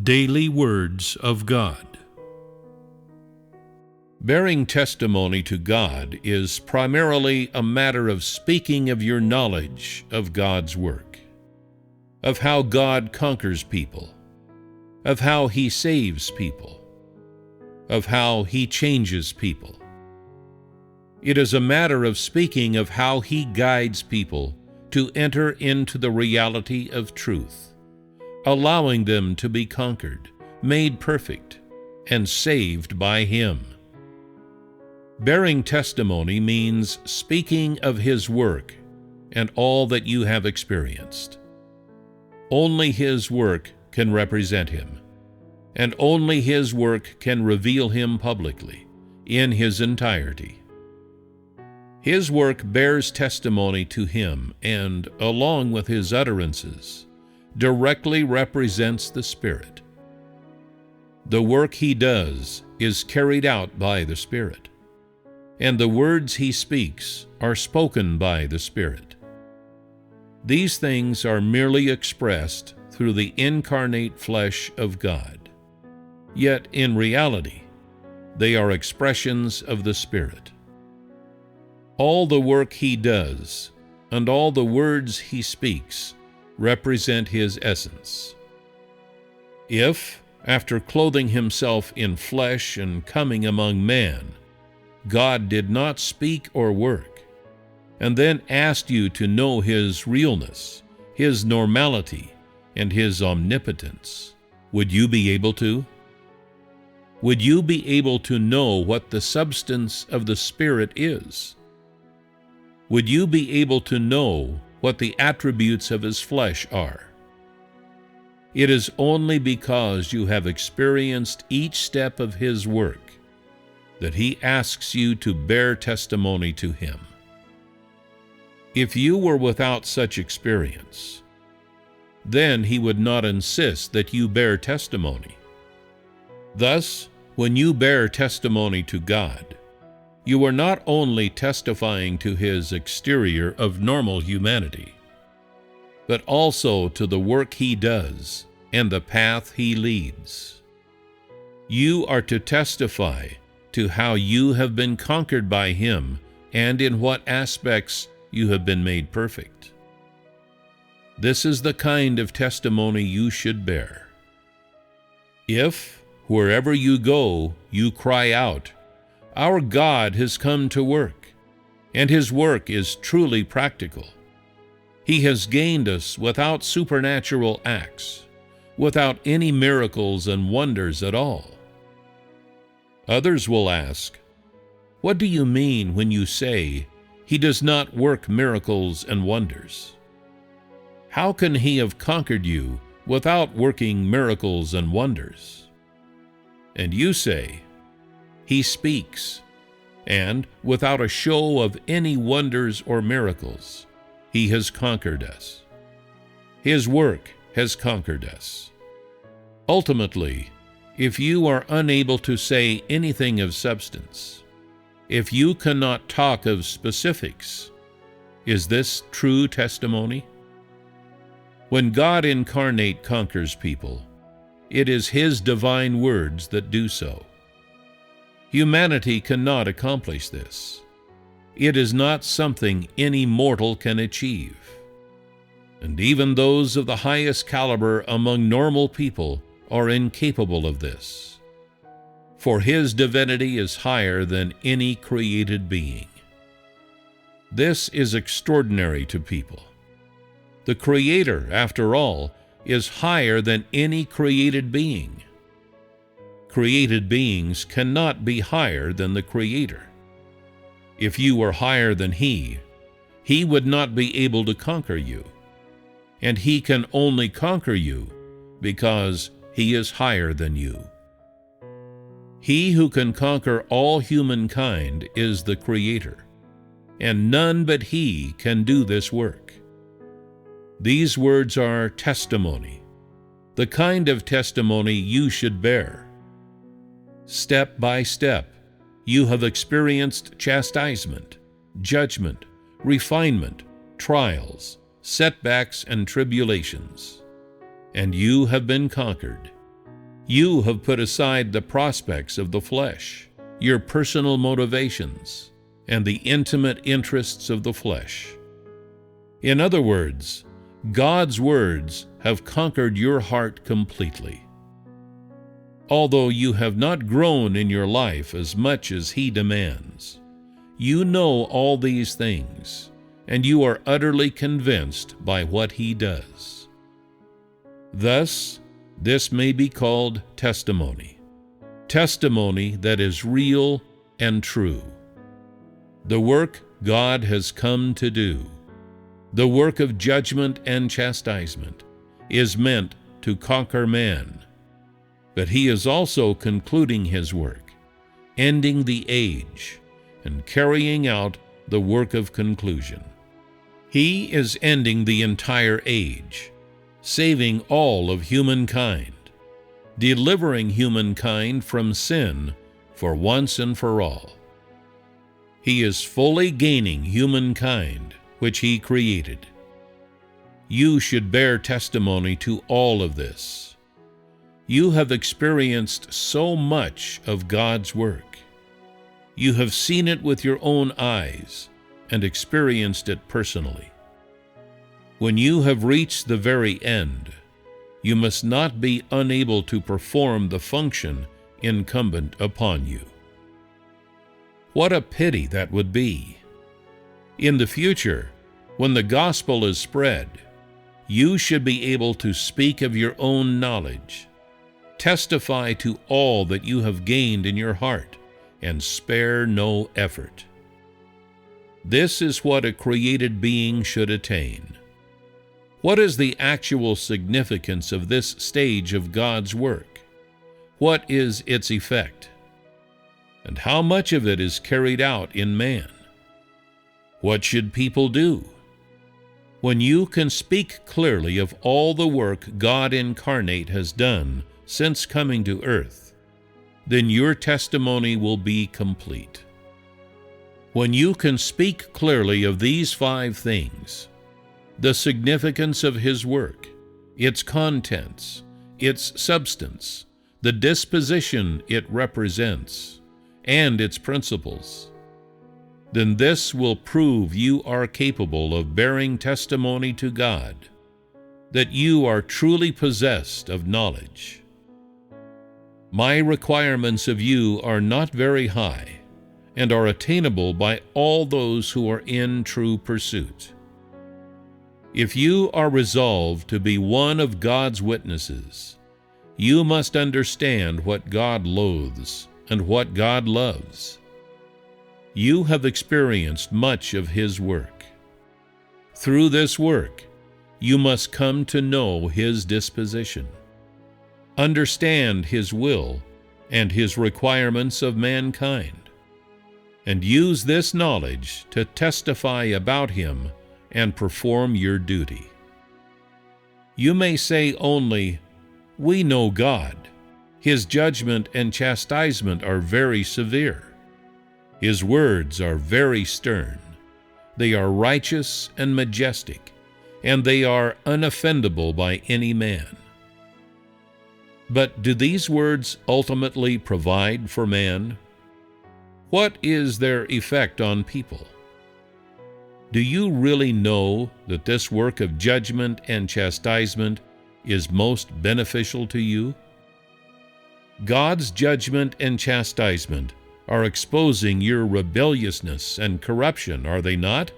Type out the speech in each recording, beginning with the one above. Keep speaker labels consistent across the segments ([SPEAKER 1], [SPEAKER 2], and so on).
[SPEAKER 1] Daily Words of God. Bearing testimony to God is primarily a matter of speaking of your knowledge of God's work, of how God conquers people, of how He saves people, of how He changes people. It is a matter of speaking of how He guides people to enter into the reality of truth, allowing them to be conquered, made perfect, and saved by Him. Bearing testimony means speaking of His work and all that you have experienced. Only His work can represent Him, and only His work can reveal Him publicly, in His entirety. His work bears testimony to Him and, along with His utterances, directly represents the Spirit. The work He does is carried out by the Spirit, and the words He speaks are spoken by the Spirit. These things are merely expressed through the incarnate flesh of God, yet in reality, they are expressions of the Spirit. All the work He does and all the words He speaks represent His essence. If, after clothing Himself in flesh and coming among man, God did not speak or work, and then asked you to know His realness, His normality, and His omnipotence, would you be able to? Would you be able to know what the substance of the Spirit is? Would you be able to know what the attributes of His flesh are? It is only because you have experienced each step of His work that He asks you to bear testimony to Him. If you were without such experience, then He would not insist that you bear testimony. Thus, when you bear testimony to God, you are not only testifying to His exterior of normal humanity, but also to the work He does and the path He leads. You are to testify to how you have been conquered by Him and in what aspects you have been made perfect. This is the kind of testimony you should bear. If, wherever you go, you cry out, "Our God has come to work," and His work is truly practical. He has gained us without supernatural acts, without any miracles and wonders at all. Others will ask, "What do you mean when you say, 'He does not work miracles and wonders'? How can He have conquered you without working miracles and wonders?" And you say, "He speaks, and without a show of any wonders or miracles, He has conquered us. His work has conquered us." Ultimately, if you are unable to say anything of substance, if you cannot talk of specifics, is this true testimony? When God incarnate conquers people, it is His divine words that do so. Humanity cannot accomplish this. It is not something any mortal can achieve. And even those of the highest caliber among normal people are incapable of this. For His divinity is higher than any created being. This is extraordinary to people. The Creator, after all, is higher than any created being. Created beings cannot be higher than the Creator. If you were higher than He would not be able to conquer you. And He can only conquer you because He is higher than you. He who can conquer all humankind is the Creator, and none but He can do this work. These words are testimony, the kind of testimony you should bear. Step by step, you have experienced chastisement, judgment, refinement, trials, setbacks, and tribulations, and you have been conquered, You have put aside the prospects of the flesh, your personal motivations, and the intimate interests of the flesh. In other words, God's words have conquered your heart completely. Although you have not grown in your life as much as He demands, you know all these things, and you are utterly convinced by what He does. Thus, this may be called testimony that is real and true. The work God has come to do, the work of judgment and chastisement, is meant to conquer man. But He is also concluding His work, ending the age, and carrying out the work of conclusion. He is ending the entire age, saving all of humankind, delivering humankind from sin for once and for all. He is fully gaining humankind, which He created. You should bear testimony to all of this. You have experienced so much of God's work. You have seen it with your own eyes and experienced it personally. When you have reached the very end, you must not be unable to perform the function incumbent upon you. What a pity that would be! In the future, when the gospel is spread, you should be able to speak of your own knowledge, testify to all that you have gained in your heart, and spare no effort. This is what a created being should attain. What is the actual significance of this stage of God's work? What is its effect? And how much of it is carried out in man? What should people do? When you can speak clearly of all the work God incarnate has done since coming to earth, then your testimony will be complete. When you can speak clearly of these 5 things, the significance of His work, its contents, its substance, the disposition it represents, and its principles, then this will prove you are capable of bearing testimony to God, that you are truly possessed of knowledge. My requirements of you are not very high, and are attainable by all those who are in true pursuit. If you are resolved to be one of God's witnesses, you must understand what God loathes and what God loves. You have experienced much of His work. Through this work, you must come to know His disposition, understand His will and His requirements of mankind, and use this knowledge to testify about Him and perform your duty. You may say only, "We know God. His judgment and chastisement are very severe. His words are very stern. They are righteous and majestic, and they are unoffendable by any man." But do these words ultimately provide for man? What is their effect on people? Do you really know that this work of judgment and chastisement is most beneficial to you? God's judgment and chastisement are exposing your rebelliousness and corruption, are they not?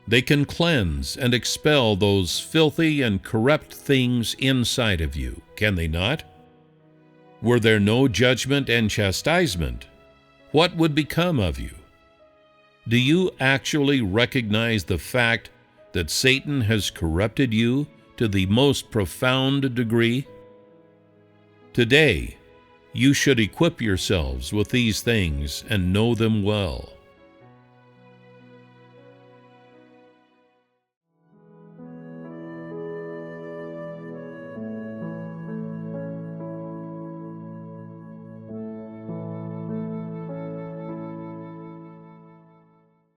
[SPEAKER 1] They can cleanse and expel those filthy and corrupt things inside of you, can they not? Were there no judgment and chastisement, what would become of you? Do you actually recognize the fact that Satan has corrupted you to the most profound degree? Today, you should equip yourselves with these things and know them well.